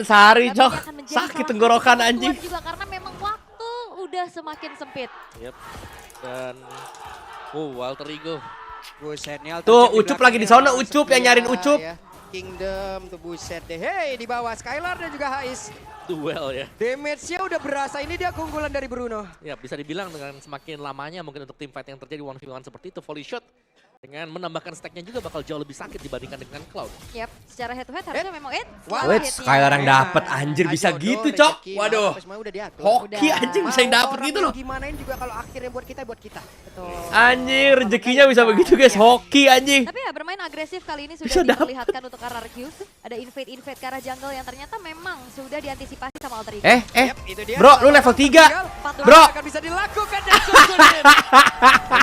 Sehari Tapi cok, akan menjadi sakit salah tenggorokan satu anjing. keuntungan juga karena memang waktu udah semakin sempit. Yep. Dan Walter Ego. Buset nih, Tuh, Ucup lagi di sana, Ucup yang nyariin Ucup. Ya. Kingdom tuh buset deh. Hey, di bawah Skylar dan juga Hais. Duel ya. Damage-nya udah berasa, ini dia keunggulan dari Bruno. Ya bisa dibilang dengan semakin lamanya mungkin untuk tim fight yang terjadi 1v1 seperti itu, volley shot dengan menambahkan stacknya juga bakal jauh lebih sakit dibandingkan dengan Cloud. Yap, secara head to head harusnya memang Wait, Skylar yang dapet anjir bisa gitu cok. Waduh, hoki anjing bisa yang dapet gitu loh. Gimanain juga kalau akhirnya buat kita. Betul. Anjir, rezekinya bisa begitu guys, hoki anjing. Tapi ya bermain agresif kali ini Bisa sudah dapet. diperlihatkan untuk RRQ. Ada invade ke arah jungle yang ternyata memang sudah diantisipasi sama Alter Ego. Yep, itu dia. Bro, lu level 3. Bro. Akan bisa dilakukan dan Susunin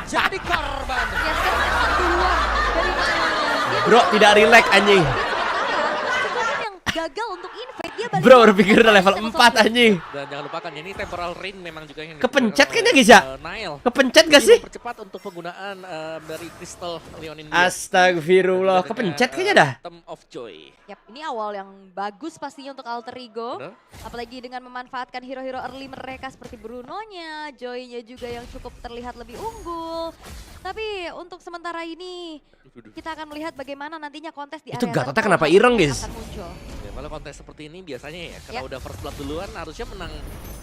jadi korban. Ya sekarang memang duluan dari Nile. Bro, tidak relax anjing. Sekarang yang gagal untuk invade dia balik. Bro, berpikir udah level 4 anjing. Dan jangan lupakan ya, ini temporal rain memang juga yang Kepencet digunakan kayaknya oleh, guys ya? Nile. Kepencet gak sih? Mempercepat untuk penggunaan dari Crystal Leonin dia. Astagfirullah, Dan kepencet dengan, kayaknya dah. Atom of Joy. Yap, ini awal yang bagus pastinya untuk Alter Ego. Benar. Apalagi dengan memanfaatkan hero-hero early mereka seperti Bruno-nya, Joy-nya juga yang cukup terlihat lebih unggul. Tapi untuk sementara ini kita akan melihat bagaimana nantinya kontes di Itu area Gatotnya tertentu kenapa ireng, yang guys? akan muncul. Ya, kalau kontes seperti ini biasanya ya, karena Yap. udah first blood duluan harusnya menang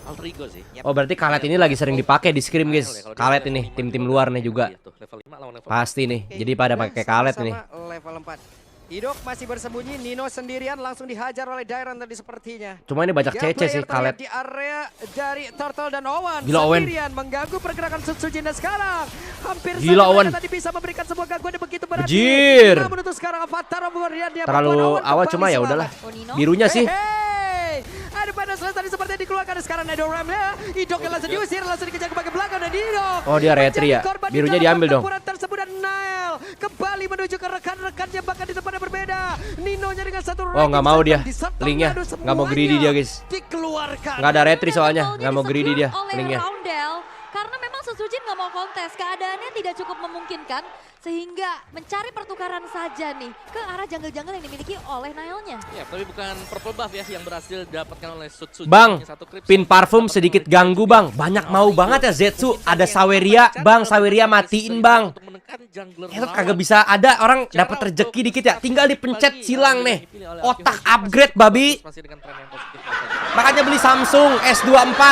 Alter Ego sih. Oh berarti Kalet ini lagi sering dipakai di scrim guys. Kalet ini, tim-tim luar nih juga. Iya tuh, level 5 lawan level Pasti nih, jadi pada pakai Kalet nih. Sama-sama level 4. Idok masih bersembunyi, Nino sendirian langsung dihajar oleh Dairon tadi sepertinya. Cuma ini banyak Tiga CC sih player Kalet. terlihat di area dari Turtle dan Owen. Gila, Owen. Sendirian mengganggu pergerakan Sutsujin dan sekarang hampir Gila, saja Owen. mereka tadi bisa memberikan sebuah gangguan yang begitu berarti. Bejir. Namun untuk sekarang Avatar of Warrior dia Terlalu membuat Owen awal kembali cuma ya selamat. udahlah. Oh, Nino? Birunya sih. Hey, ada pada selesai tadi seperti yang dikeluarkan sekarang Nedoram ya. Idok yang langsung diusir, langsung dikejar ke bagian belakang dan Idok. Oh, dia retri ya. menjadi korban di Birunya dalam diambil dong. pertempuran tersebut dan Nile kembali menuju ke rekan-rekannya bahkan di tempat yang berbeda. Nino-nya dengan satu Oh, nggak mau dia. disetop, Linknya. aduh, Nggak mau greedy dia, guys. Dikeluarkan. Nggak ada retri Dan soalnya, betul nggak mau jadi greedy secure dia oleh linknya. Roundel, karena memang Sutsujin nggak mau kontes, keadaannya tidak cukup memungkinkan sehingga mencari pertukaran saja nih ke arah jungle-jungle yang dimiliki oleh Nile-nya. Ya, tapi bukan purple buff ya yang berhasil didapatkan oleh Sutsujin. Bang, Hanya satu creeps pin yang parfum didapatkan sedikit oleh ganggu Joy bang. juga. Banyak Nah, mau Alter banget Ego ya Zetsu. mungkin Ada yang Saweria, mencari bang. untuk Saweria menekan matiin Sutsujin bang. untuk menekan jungler Itu lawan. kagak bisa ada orang dapat rezeki dikit ya. Tinggal dipencet silang nih. Otak upgrade babi. Masih dengan tren yang positif. Makanya beli Samsung S24.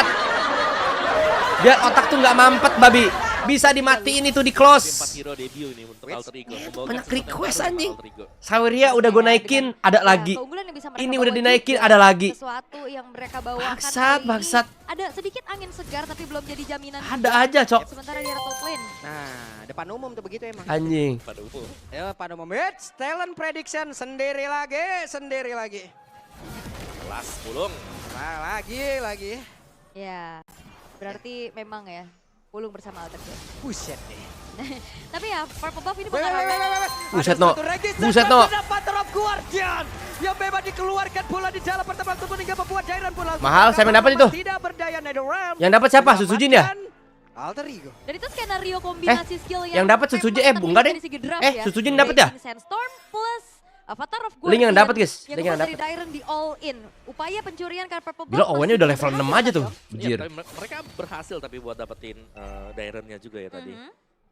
Biar otak tuh nggak mampet babi. Bisa dimatiin itu di 4 close. hero debut ini untuk Alter Ego. Membawakan Banyak sesuatu yang request baru untuk anjing. Alter Ego. Saweria udah gue naikin, ada Ya, lagi. keunggulan yang bisa mereka Ini bawa udah dinaikin, juga, ada lagi. Sesuatu yang mereka bawakan Bangsat, kali ini bangsat. ada sedikit angin segar tapi belum jadi jaminan. Ada aja cok. Sementara di arah top lane. Nah, depan umum tuh begitu emang. Anjing. Pada umum. Ya, pada umum. It's talent prediction sendiri lagi. Kelas pulung. Nah, lagi. Ya, berarti memang ya pulung bersama Alter Ego. Buset deh. Tapi ya Purple Buff ini Wait. bakal Buset, Ada No. satu register Buset, No. dan Avatar of Guardian yang bebas dikeluarkan bola di dalam pertemuan tersebut hingga membuat Dairon pun langsung Mahal, saya dapat itu. Tidak berdaya Nedoram. Yang dapat siapa? Sutsujin ya? Alter Ego. Dan itu skenario kombinasi skill yang dapat Sutsujin, memang enggak deh. terlihat dari segi draft ya. Sutsujin dapat ya? Blazing Sandstorm plus Avatar of Guardian. Link yang dapat, guys. Yang Link yang keluar dari dapat. Dairon di all in. Upaya pencurian karena Purple Buff Gila, Owennya masih udah level 6 aja tuh. berhasil, Bejir. Iya, tapi mereka berhasil tapi buat dapetin Dairon-nya juga ya tadi.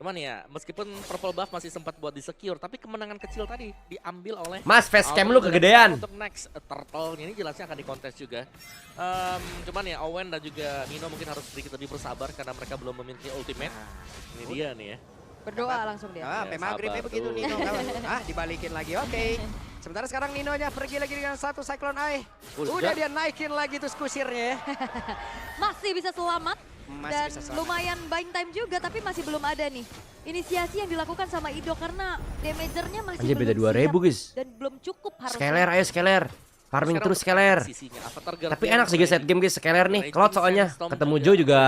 Cuman ya, meskipun purple buff masih sempat buat di-secure, tapi kemenangan kecil tadi diambil oleh Mas, facecam lu Alter Ego. kegedean. Untuk next turtle ini jelasnya akan dikontes juga. Cuman ya Owen dan juga Nino mungkin harus sedikit lebih bersabar karena mereka belum memiliki ultimate. Ini dia nih ya. Berdoa langsung dia. Ah, Ya, memang gripnya sabar begitu tuh. Nino kawan. Dibalikin lagi. Oke. Sementara sekarang Nino-nya pergi lagi dengan satu Cyclone Eye. Udah dia naikin lagi tuh kusirnya ya. Masih bisa selamat. Masih Dan bisa selamat. lumayan buying time juga tapi masih belum ada nih inisiasi yang dilakukan sama Ido karena damagernya masih Anjir, beda belum 2.000 siap guys. dan belum cukup harusnya. Skeler ayo skeler. Farming Sekarang terus untuk skeler. posisinya, Avatar Tapi Guardian enak sih guys set game guys skeler nih. Cloud soalnya ketemu Joe juga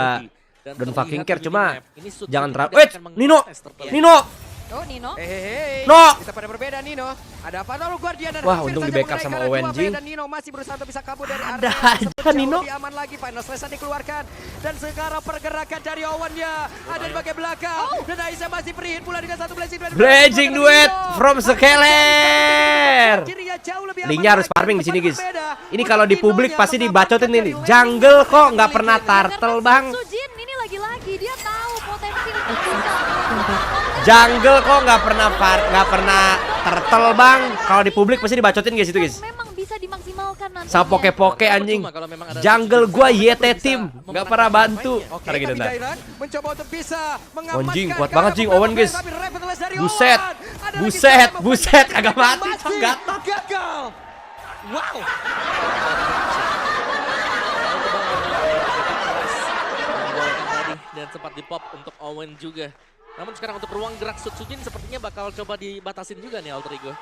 Dan don't terlihat fucking care di cuma minimap, ini Sutsujin jangan tidak terlalu. akan Nino, mengkontes turtle. Nino. Oh, Nino. Hehehe. No! Kita pada berbeda Nino. Ada apa Nolo Guardian dan Wah, hampir untung saja di backup mengenai sama karena Owen, dua Jing. player dan Nino masih berusaha untuk bisa kabur dari Ada area aja, tersebut. Jauh Nino. lebih aman lagi. Final Slash dikeluarkan. Dan sekarang pergerakan dari Owen-nya ada di bagian belakang. Dan Aisyah masih free hit pula dengan satu blazing duet. Blazing duet from Skeler. Kirinya jauh lebih aman Linknya harus lagi. farming di sini, guys. Berbeda. Ini kalau di Untuk publik Nino-nya pasti mengamankan dibacotin ini. dari lane. Jungle kok nggak pernah turtle, Bang. Sujin ini lagi-lagi dia tahu potensi untuk bisa. Jungle kok nggak pernah turtle, Bang. Kalau di publik pasti dibacotin guys itu, guys. Memang bisa dimaksimalkan nantinya. Sama poke-poke anjing. Percuma kalau memang ada Jungle gua bisa YT tim, nggak pernah bantu. Oke, Ntar gitu tapi ntar. Dairan mencoba untuk bisa mengamankan Anjing, kuat ke banget, arah Jing. beberapa Owen, guys. player, tapi Relentless dari Buset. Owen. Ada lagi Buset, sama buset, Owen. kagak mati, Masih Cok, gatot. gagal. Wow. dan sempat di pop untuk Owen juga. Namun sekarang untuk ruang gerak Sutsujin sepertinya bakal coba dibatasin juga nih Alter Ego.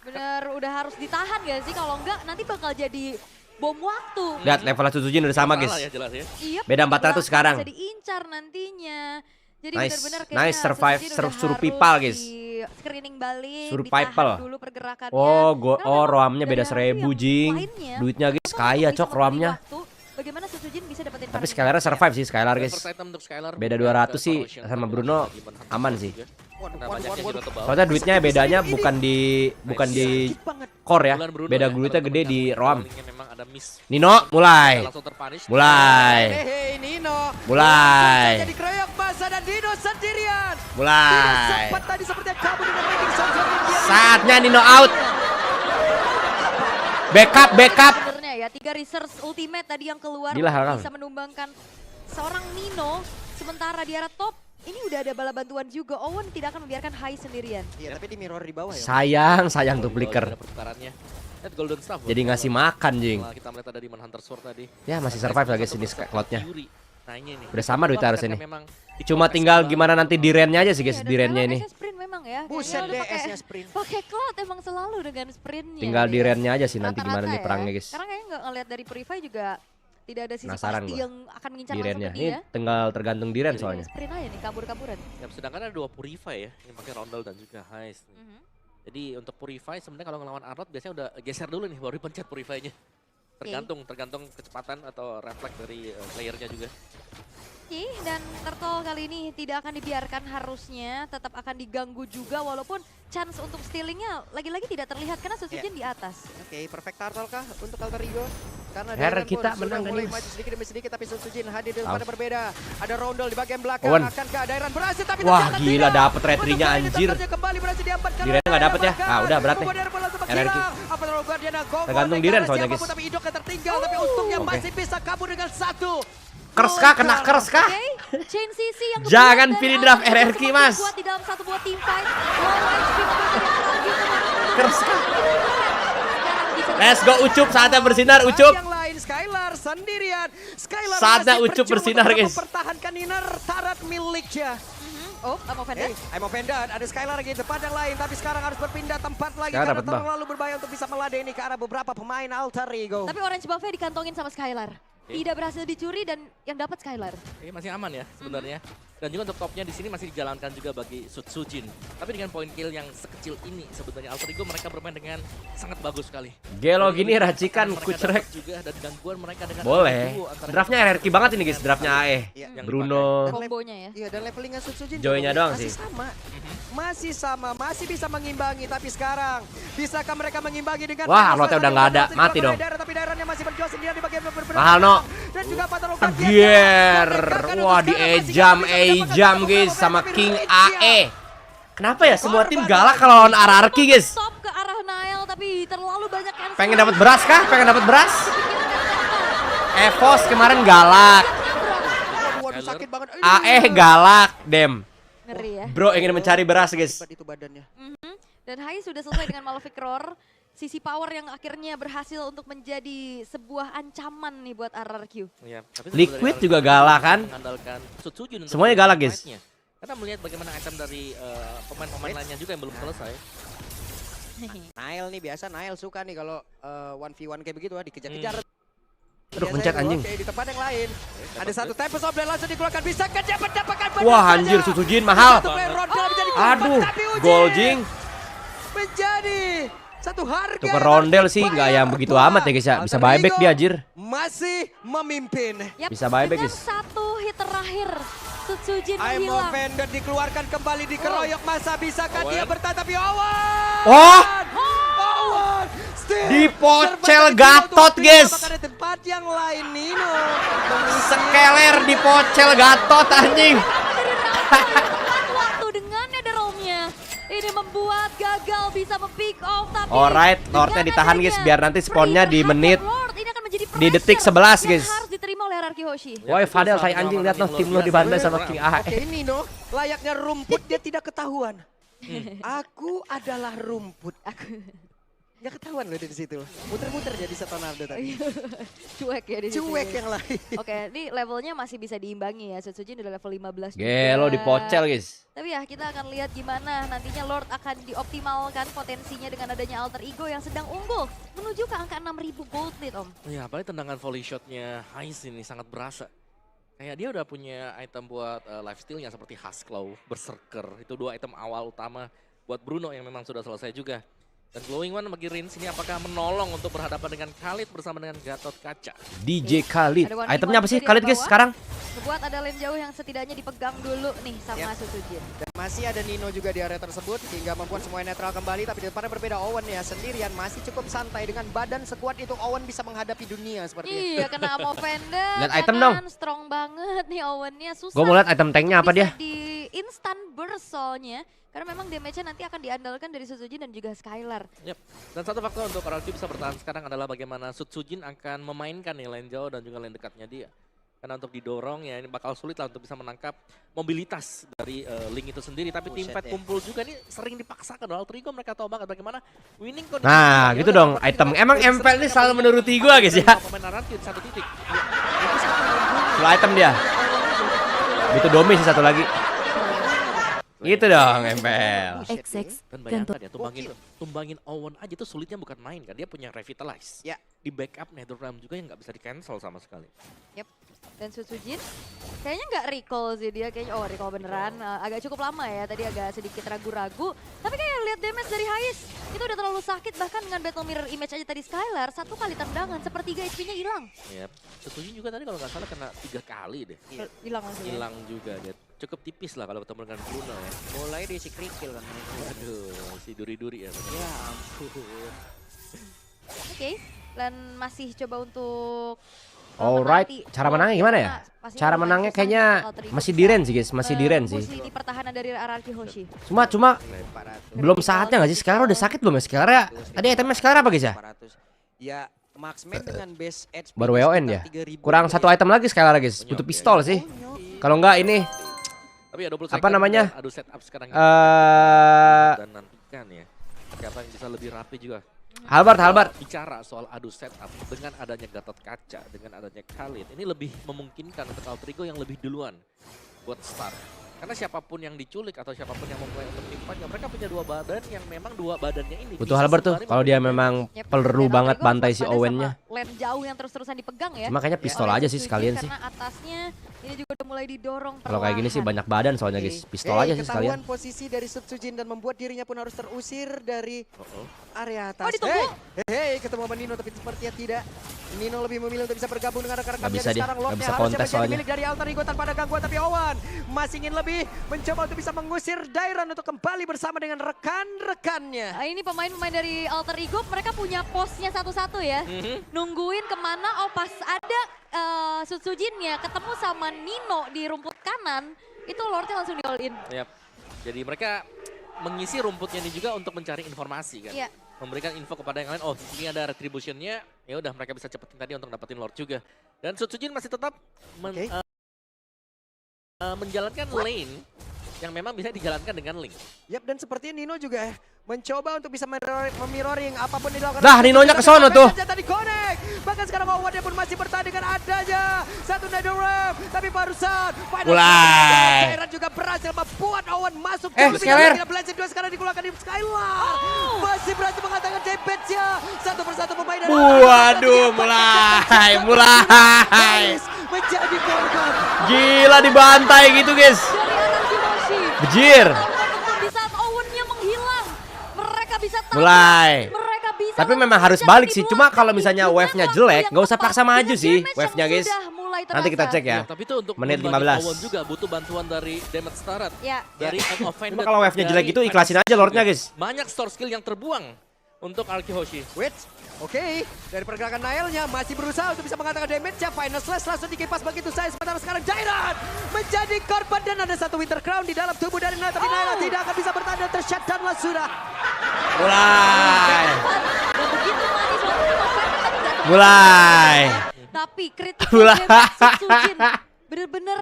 Bener, udah harus ditahan gak sih? Kalau enggak nanti bakal jadi bom waktu. Lihat level Sutsujin udah sama, guys. Salah ya jelas ya. Iya, Beda 400 belakang sekarang. Bisa diincar nantinya. Jadi Nice, benar-benar nice, survive, survival, guys. Screening balik, Survival. ditahan dulu pergerakannya. Oh, Karena memang roamnya dari beda Harvey 1000, yang Jing. lainnya, Duitnya, guys, memang kaya, bisa Cok, memberi roamnya. waktu Bagaimana Sutsujin bisa dapetin Tapi farming. Skylar survive sih, Skylar, guys. First item untuk Skylar Beda bukan 200 ke sih, Corrosion, sama tapi Bruno lagi Manhunt aman juga. sih. Karena banyaknya juga tebal. Soalnya duitnya bedanya bukan di Sakit banget. core ya. Bulan Bruno Beda ya, duitnya kalau gede di teman-teman roam. rollingnya memang ada miss. Nino, mulai. Langsung terpunish. Mulai. Hehehe, Nino. Mulai. Jadi keroyok masa dan Nino sendirian. Tidak Mulai. sempat tadi seperti yang kabur dengan Ranking Sunshine. Dia Saatnya Nino out. Backup, backup. Sebenarnya ya 3 research ultimate tadi yang keluar Gila, untuk Hakal. bisa menumbangkan seorang Nino. Sementara di arah top ini udah ada bala bantuan juga. Owen tidak akan membiarkan Hai sendirian. Iya, tapi di mirror di bawah ya. Sayang tuh flicker. Ada pertukarannya. Lihat Golden Staff. Jadi ngasih makan, Jing. Setelah kita melihat ada di Manhunter Sword tadi. Ya masih survive lagi sini cloudnya. Nah ini nih. Udah sama duitnya harusnya nih. Memang Cuma tinggal gimana nanti di rentnya aja sih, guys, Iya, dan di rentnya Skylar ini. biasanya sprint memang ya. Buset Kayaknya udah DS-nya sprint. Pakai cloud emang selalu dengan sprintnya. Tinggal di Iya. rentnya aja sih nanti Rata-rata gimana nih ya. perangnya, guys. Karena kayaknya nggak ngeliat dari Purify juga tidak ada sisi Penasaran pasti gua. yang akan mengincar Di langsung rentnya. ke Ini dia. tinggal tergantung di rent soalnya. Sprint aja nih, kabur-kaburan. Ya, sedangkan ada 2 Purify ya yang pakai Rondel dan juga Heist. Jadi untuk Purify sebenarnya kalau ngelawan Arnold biasanya udah geser dulu nih baru dipencet Purify-nya. Tergantung kecepatan atau refleks dari playernya juga. Oke, dan Turtle kali ini tidak akan dibiarkan, harusnya tetap akan diganggu juga walaupun chance untuk stealingnya lagi-lagi tidak terlihat karena Sutsujin di atas. Oke, perfect turtle kah untuk Alter Ego? Karena Her, Dairan kita pun sudah menang, mulai guys. maju sedikit demi sedikit, tapi Sutsujin hadir Au. pada berbeda. Ada Rondel di bagian belakang, Owen. akankah Dairan berhasil tapi Wah, ternyata gila, tidak. dapet red Untuk ring-nya, kali ini anjir. Turtle-nya kembali berhasil diamankan Di oleh red nggak dapet ya? Dairan, Ah, udah, berat nih. kemudian bola sempat RRQ. hilang. Apa Turtle Guardian yang gongol, Tergantung di mereka red soalnya, siapapun, guys. tapi Idoknya tertinggal, tapi untungnya Oke. masih bisa kabur dengan 1. Kers kah? Kena kers kah? Oke, chain CC yang kedua Jangan dari pilih Alter draft Ego RRQ, semakin Mas. kuat di dalam satu buah team fight. Low HP membuat dari Aralgi kemarin. Kers kah? Sekarang bisa Let's go Ucup, saatnya bersinar Ucup. Yang lain Skylar sendirian. Skylar Saatnya masih Ucup berjuang bersinar, untuk guys. mempertahankan inner tarat miliknya. Oh, mau Vandal? Hey, I'm offended. Ada Skylar lagi di depan yang lain, tapi sekarang harus berpindah tempat lagi Sekarang karena dapat buff. terlalu berbahaya untuk bisa meladeni ke arah beberapa pemain Alter Ego. Tapi orange buff-nya dikantongin sama Skylar. Tidak berhasil dicuri dan yang dapat Skylar. Ini masih aman ya sebenarnya. Dan juga untuk topnya di sini masih dijalankan juga bagi Sutsujin. Tapi dengan poin kill yang sekecil ini sebenarnya Alter Ego mereka bermain dengan sangat bagus sekali. Gelo gini racikan Mereka kucrek. dapat juga dan gangguan mereka dengan Boleh. duo antara Draftnya RRQ banget ini, guys, draftnya AE. Iya. yang Bruno. Kombonya ya. Iya, dan levelingnya Sutsujin Joy-nya juga doang masih sih. sama. Masih sama, masih bisa mengimbangi, tapi sekarang bisakah mereka mengimbangi dengan Wah, Arnoldnya udah nggak ada. Mati dong. Tapi Dairannya masih berjuang sendirian di bagian berbeda. Mahal, no. Dan juga Pataro Gear. Wah, di ejam guys sama King AE. Kenapa ya semua tim galak kalau lawan RRQ, guys? Top ke arah Nail tapi terlalu banyak cancel. Pengen dapat beras kah? Pengen dapat beras? Evos kemarin galak. Waduh, sakit banget. AE galak, dem. Ngeri ya. Bro ingin mencari beras, guys. Itu badannya. Dan Hai sudah selesai dengan Malefic Roar. Sisi power yang akhirnya berhasil untuk menjadi sebuah ancaman nih buat RRQ. Ya, tapi Liquid sebenarnya juga RRQ galak kan? Mengandalkan Sutsujin untuk Semuanya galak, guys. fight-nya. Karena melihat bagaimana item dari pemain-pemain lainnya juga yang belum selesai. Nail nih biasa, Nail suka nih kalau 1v1 kayak begitu dikejar-kejar. Aduh, pencet anjing. Oke, di tempat yang lain. Ada satu Tempest of Blade langsung dikeluarkan. Bisa kan dia mendapatkan banyak Wah, saja. anjir Sutsujin mahal. Satu player Rondel menjadi korban, Aduh, tapi Ujin Goljing. menjadi satu harga. Tuker Rondel sih nggak yang begitu amat ya guys ya. Bisa buyback dia anjir. Masih memimpin. Yap, Bisa buyback, dengan guys. satu hit terakhir Sutsujin I'm menghilang. offended dikeluarkan kembali dikeroyok masa bisakah dia bertahan tapi Owen. Oh, Owen still dipocel terbang Gatot, untuk guys. apakah ada tempat yang lain Nino. Skeler dipocel Gatot anjing. Tepat waktu dengan Netherrealm-nya. Ini membuat gagal bisa mempick off tapi Alright, Lordnya dengan ditahan guys adanya biar nanti spawnnya di free menit Lord, ini akan menjadi di detik pressure 11 yang guys. harus diterima oleh RRQ Hoshi. Woi Fadel, saya anjing lihat noh tim lo dibandai sama King AE. Oke Nino, layaknya rumput dia tidak ketahuan. Aku adalah rumput. Nggak ketahuan loh dari situ. Muter-muter jadi Setonardo tadi. Cuek ya di situ. Cuek ya. yang lain. Oke, ini levelnya masih bisa diimbangi ya. Sutsujin udah level 15 Gelo juga. dipocel guys. Tapi ya kita akan lihat gimana nantinya Lord akan dioptimalkan potensinya dengan adanya alter ego yang sedang unggul menuju ke angka 6.000 gold lead Om. Ya, apalagi tendangan volley shotnya Heist ini sangat berasa. Kayak dia udah punya item buat lifesteal-nya seperti Husklow, Berserker. Itu 2 item awal utama buat Bruno yang memang sudah selesai juga. Dan Glowing One bagi Rins ini apakah menolong untuk berhadapan dengan Khalid bersama dengan Gatot Kaca. DJ Khalid. Ada 1v1 Itemnya apa sih juga di Khalid guys bawah. sekarang? Ngebuat ada lane jauh yang setidaknya dipegang dulu nih sama Yap. Sutsujin. Dan masih ada Nino juga di area tersebut hingga membuat semuanya netral kembali. Tapi di depannya berbeda Owen ya sendirian masih cukup santai dengan badan sekuat itu Owen bisa menghadapi dunia seperti Iya kena Amo Offender. Lihat item dong. Strong banget nih Owennya susah. Gue mau lihat item tanknya apa dia. Bisa di instant burst soalnya. Karena memang damage-nya nanti akan diandalkan dari Sutsujin dan juga Skylar. Yep. Dan satu faktor untuk RRQ bisa bertahan sekarang adalah bagaimana Sutsujin akan memainkan nih lane jauh dan juga lane dekatnya dia. Karena untuk didorong ya ini bakal sulit lah untuk bisa menangkap mobilitas dari Link itu sendiri. Tapi tim Buset fight ya. kumpul juga nih sering dipaksakan. Alter Ego mereka tahu banget bagaimana winning kondisi. Nah gitu dong item. Emang MPL ini selalu menuruti gue guys ya. Pemain RRQ di satu titik. Full item dia. Butuh domi sih satu lagi. Gitu dong MPL. Dan bayangkan ya tumbangin Owen aja tuh sulitnya bukan main kan. Dia punya Revitalize. Ya. Di backup Netherrealm juga yang nggak bisa di cancel sama sekali. Yep. Dan Sutsujin kayaknya nggak recall sih dia, kayaknya recall beneran. Agak cukup lama ya, tadi agak sedikit ragu-ragu. Tapi kayak lihat damage dari Heist, itu udah terlalu sakit. Bahkan dengan Battle Mirror Image aja tadi Skylar, 1 kali tendangan, sepertiga HP-nya hilang. Yep. Sutsujin juga tadi kalau nggak salah kena 3 kali deh. Hilang langsung ya. Hilang juga dia. Cukup tipis lah kalau ketemu dengan Bruno ya. mulai di si Krikil kan. Aduh, si duri-duri ya. Ya ampun. Oke, dan masih coba untuk Alright, menanti cara Lord menangnya gimana ya? karena pastinya Cara lumayan menangnya susah kayaknya untuk Alter Ego masih bisa, di range sih guys, masih di range sih. push lini pertahanan dari RRQ Hoshi. Cuma belum saatnya nggak sih? Sekarang udah sakit belum ya? Sekarang ya? Tadi itemnya sekarang apa guys ya? 400. Ya Marksman dengan base HP Baru WON ya? Kurang 1 item lagi sekarang guys. Butuh pistol sih. Kalau nggak ini Tapi ya 20 Apa namanya? Adu setup sekarang dan nantikan ya. Siapa yang bisa lebih rapi juga. Halbert. Bicara soal adu setup dengan adanya Gatot Kaca, dengan adanya Khalid, ini lebih memungkinkan untuk Alter Ego yang lebih duluan buat start. Karena siapapun yang diculik atau siapapun yang memulai untuk tim fight, mereka punya 2 badan yang memang 2 badannya ini Butuh bisa Halbert tuh. sembari Kalau dia memberikan memang Yep, perlu dan banget Alter Ego bantai si waspada Owen-nya. sama lane jauh yang terus-terusan dipegang ya. Cuma kayaknya pistol oleh aja sih Sutsujin sekalian sih. Karena atasnya ini juga udah mulai didorong Kalau kayak gini sih perlahan. banyak badan soalnya guys. Pistol aja sih sekalian. Ketahuan posisi dari Sutsujin dan membuat dirinya pun harus terusir dari area atas. Oh, ditunggu. Hey, ketemu sama Nino tapi sepertinya tidak. Nino lebih memilih untuk bisa bergabung dengan rekan-rekannya. Nggak bisa Dan dia, sekarang nggak Lordnya bisa harusnya kontes menjadi soalnya. milik dari Alter Ego tanpa ada gangguan. Tapi Owen masih ingin lebih mencoba untuk bisa mengusir Dairon untuk kembali bersama dengan rekan-rekannya. Ini pemain-pemain dari Alter Ego, mereka punya posnya satu-satu ya. Nungguin kemana, oh pas ada Sutsujinnya ketemu sama Nino di rumput kanan, itu Lordnya langsung di all in. Yap. Jadi mereka mengisi rumputnya ini juga untuk mencari informasi kan. Iya. Memberikan info kepada yang lain, oh ini ada retribution-nya, ya udah mereka bisa cepetin tadi untuk dapetin Lord juga. Dan Sutsujin masih tetap menjalankan lane yang memang bisa dijalankan dengan Link. Yap, dan sepertinya Nino juga mencoba untuk bisa memirroring apapun yang dilakukan. Dah, Ninonya ke sono tuh. Tadi connect. Bahkan sekarang Owen pun masih bertahan dengan adanya satu Nether Realm. Tapi barusan Mulai. Skylar juga berhasil membuat Owen masuk. Skylar. Blazing 2 sekarang dikeluarkan di Skylar. Masih berhasil mengatakan damage-nya. Satu persatu pemain dari Waduh, mulai. menjadi korban. Gila dibantai gitu guys. Dari arah Kiyoshi. Bejir. Di saat Owen-nya menghilang, mereka bisa tahan. Mulai. Mereka bisa Tapi memang harus balik sih. Cuma kalau misalnya wave-nya jelek, nggak usah paksa maju sih wave-nya guys. Nanti kita cek ya. Tapi itu untuk Menit membantu 15. Owen juga butuh bantuan dari Damage Starat. Ya. Dari Unoffended. Cuma kalau wave-nya jelek dari itu ikhlasin aja Lordnya guys. Banyak store skill yang terbuang untuk Arkihoshi. Wait, oke. Dari pergerakan Nailnya masih berusaha untuk bisa mengatakan damage-nya. Final Slash langsung dikipas begitu saja. Sementara sekarang Jairan menjadi korban dan ada satu Winter Crown di dalam tubuh dari Nail. Tapi Nail tidak akan bisa bertahan dan tershutdown lah sudah. Mulai. Dan begitu manis walaupun November tadi nggak sempat. Mulai. Tapi kritik Mulai. Sujin bener-bener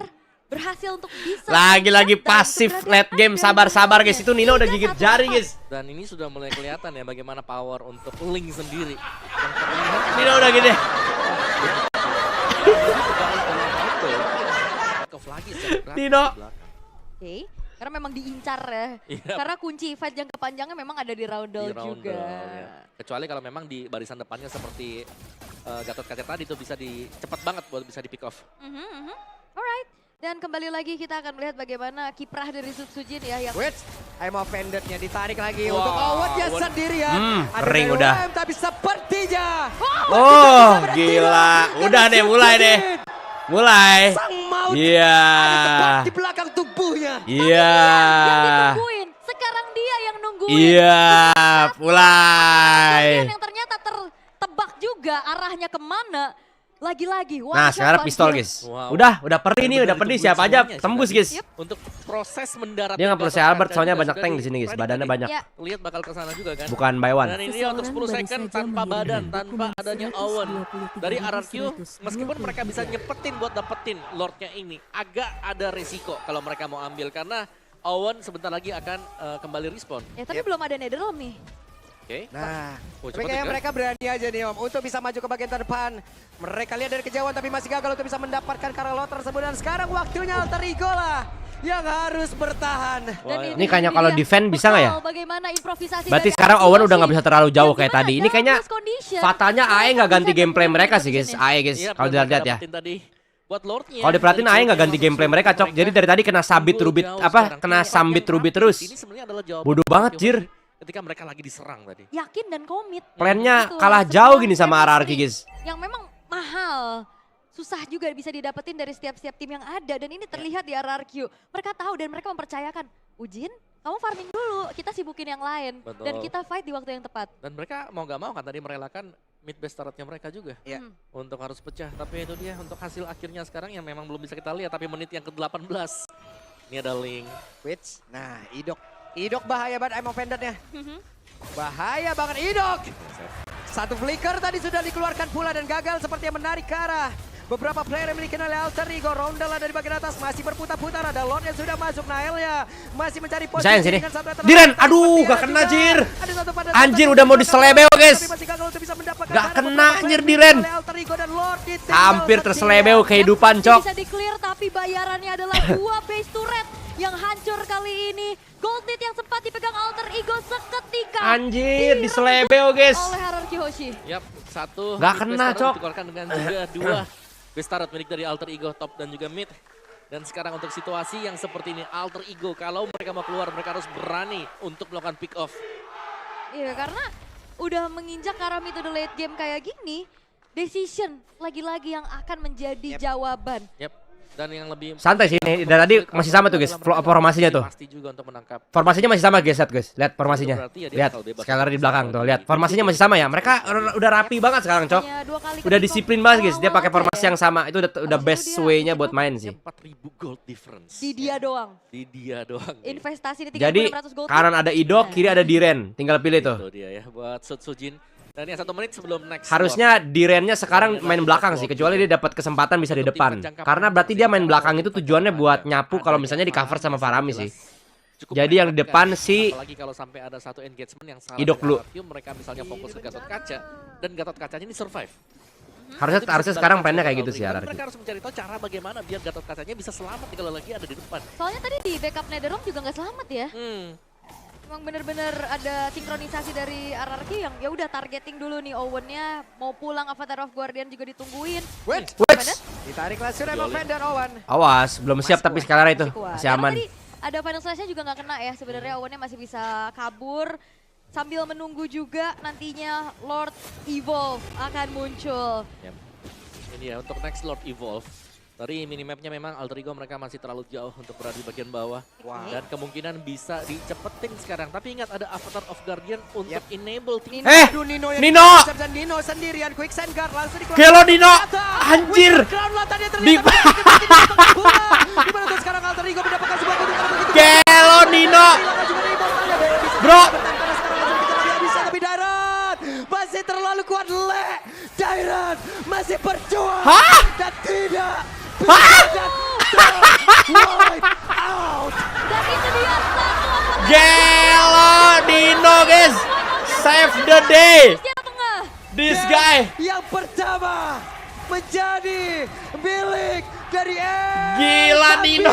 berhasil untuk bisa Lagi-lagi shutdown pasif keberadaan late game. Akar Sabar-sabar guys. musuhnya. Itu Nino udah gigit 3-1. jari guys. Dan ini sudah mulai kelihatan ya bagaimana power untuk Link sendiri. Yang terlihat Nino udah gede. off lagi secara gratis Nino. di belakang. Oke, karena memang diincar ya. Iya. Karena kunci fight jangka panjangnya memang ada di Roundel Di round juga. ya. Kecuali kalau memang di barisan depannya seperti Gatot Kaca tadi itu bisa cepat banget buat bisa di pick off. Alright. Dan kembali lagi kita akan melihat bagaimana kiprah dari Sujin ya yang Wait, I'm offended-nya ditarik lagi Wow, untuk Owen-nya Owen. sendirian. Ada kering Nail udah. Realm, tapi sepertinya Oh, gila. Udah deh, mulai deh. Mulai. sang maut Iya. ada tepat di belakang tubuhnya. Iya. yang ditungguin. Sekarang dia yang nungguin. Iya, mulai. Kalian yang ternyata tertebak juga arahnya kemana. Lagi-lagi. one Nah, shot sekarang one pistol kill. guys. Wow. Udah perih nih, udah Benar-benar pedih ditungguin siapa aja semuanya tembus sebenarnya. guys. Yep. Untuk proses mendarat. Dia nggak perlu si Albert soalnya banyak tank di sini guys. Badannya banyak. Ya. Lihat bakal ke sana juga kan. Bukan by one. Dan ini dia untuk 10 second tanpa badan, tanpa adanya Owen. Dari RRQ, meskipun mereka bisa nyepetin buat dapetin Lordnya ini, agak ada resiko kalau mereka mau ambil. Karena Owen sebentar lagi akan kembali respawn. Tapi belum ada Netherrealm nih. Oke. Nah, Oh, tapi cepat kayaknya juga. mereka berani aja nih Om untuk bisa maju ke bagian terdepan. Mereka lihat dari kejauhan tapi masih gagal untuk bisa mendapatkan Karelo tersebut. Dan sekarang waktunya Alter Ego lah yang harus bertahan. Dan Ini kayaknya kalau dia defend bisa nggak ya? bekal Bagaimana improvisasi Berarti dari sekarang Arkiyoshi. Owen udah nggak bisa terlalu jauh Dan kayak gimana tadi. Ini dalam kayaknya close condition, fatanya AE nggak mereka ganti bisa gameplay bermain mereka di sih guys. sini. AE guys, Iya, kalau mereka dilihat ya. dapetin tadi buat Lordnya. Kalau diperhatiin AE nggak ganti gameplay mereka cok. Jadi dari tadi kena sabit rubit kena sambit rubit terus. Ini sebenarnya adalah jawaban Bodoh banget, Jir. ketika mereka lagi diserang tadi. Yakin dan komit. Plannya Betul, kalah sebuah jauh gini sama chemistry RRQ guys. Yang memang mahal. Susah juga bisa didapetin dari setiap tim yang ada. Dan ini terlihat di RRQ. Mereka tahu dan mereka mempercayakan. Ujin, kamu farming dulu. Kita sibukin yang lain. Betul. Dan kita fight di waktu yang tepat. Dan mereka mau gak mau kan tadi merelakan mid base turretnya mereka juga. Ya. Untuk harus pecah. Tapi itu dia untuk hasil akhirnya sekarang yang memang belum bisa kita lihat. Tapi menit yang ke-18. Ini ada Link. Wits. Nah, Idok bahaya banget I'm offended-nya. Bahaya banget Idok. Satu flicker tadi sudah dikeluarkan pula dan gagal seperti yang menarik ke arah beberapa player yang dimiliki oleh Alter Ego. Rondel ada di bagian atas masih berputar-putar. Ada Lord yang sudah masuk. Nailnya masih mencari posisi. Bisa yang sini. dengan satu meter. Diren, aduh, Seperti gak ada kena, juga. Jir. Ada satu pada Anjir, satu udah mau tapi diselebeo, guys. masih gagal untuk bisa mendapatkan Gak ada kena, beberapa anjir, player Diren. oleh Alter Ego dan Lord ditinggal Hampir sendirian. terselebeo kehidupan Yang cok. Bisa di-clear tapi bayarannya adalah 2 base turret yang hancur kali ini. Gold Lead yang sempat dipegang Alter Ego seketika. Anjir, diselebeo guys. Oleh Haruki Hoshi. Yap, satu. Gak mid kena, base turret Cok. dikeluarkan dengan juga dua base turret milik dari Alter Ego top dan juga mid. Dan sekarang untuk situasi yang seperti ini Alter Ego kalau mereka mau keluar mereka harus berani untuk melakukan pick off. Iya, karena udah menginjak ke arah metode late game kayak gini, decision lagi-lagi yang akan menjadi jawaban. Yap. Dan yang lebih Santai sih ini. Dan tadi masih sama tuh guys. Formasinya tuh. Pasti juga untuk menangkap. Formasinya masih sama guys, lihat formasinya. Berarti ya dia Lihat, bakal bebas Skylar di untuk belakang bisa tuh, di- lihat. Formasinya masih sama ya. Mereka udah rapi banget sekarang, Cok. Hanya 2 kali Udah ketika disiplin banget guys. Dia awal pakai aja formasi ya. yang sama. Itu udah best dia way-nya buat main sih. 4.000 gold difference. Di dia doang. Di dia doang. nih. Investasi di 3.600 Jadi gold. kanan ada Idok, kiri ada Diren. Tinggal pilih tuh. Itu dia ya buat Sujin. Dan yang 1 menit sebelum next. Harusnya Dirennya sekarang main belakang sih, kecuali dia dapat kesempatan bisa di depan. Karena berarti dia main belakang itu tujuannya buat nyapu kalau misalnya di cover sama Farami sih. Jadi yang di depan si apalagi kalau sampai ada satu engagement yang salah Idok dari dulu. RRQ, mereka misalnya fokus ke Gatot Kaca dan Gatot Kacanya ini survive. Harusnya sekarang plannya kayak gitu sih RRQ. Mereka harus mencari tahu cara bagaimana biar Gatot Kacanya bisa selamat kalau lagi ada di depan. Soalnya tadi di backup Netherrealm juga nggak selamat ya. Emang bener-bener ada sinkronisasi dari RRQ yang ya udah targeting dulu nih Owen-nya, mau pulang Avatar of Guardian juga ditungguin. Wait, ditarik langsung Emo Fender Owen. Awas, belum siap tapi sekarang itu masih aman. Tadi ada final slash-nya juga nggak kena ya, sebenarnya Owen-nya masih bisa kabur. Sambil menunggu juga nantinya Lord Evolve akan muncul. Ini ya untuk next Lord Evolve. Dari minimapnya memang Alter Ego mereka masih terlalu jauh untuk berada di bagian bawah. Dan kemungkinan bisa dicepetin sekarang. Tapi ingat ada Avatar of Guardian untuk enable tim. Nino! Dan Nino sendirian quick send guard langsung dikeluarkan. Gelo Nino! Anjir! Gimana tuh sekarang Alter Ego mendapatkan sebuah keuntungan begitu. Gelo Nino! Bro! Tapi Dairat masih terlalu kuat. Dairat masih berjuang. Dan tidak bisa wipe out. Dan itu dia satu Gelo Nino guys! Save the day! dia tengah. This guy! Yang pertama menjadi milik dari Gila Nino!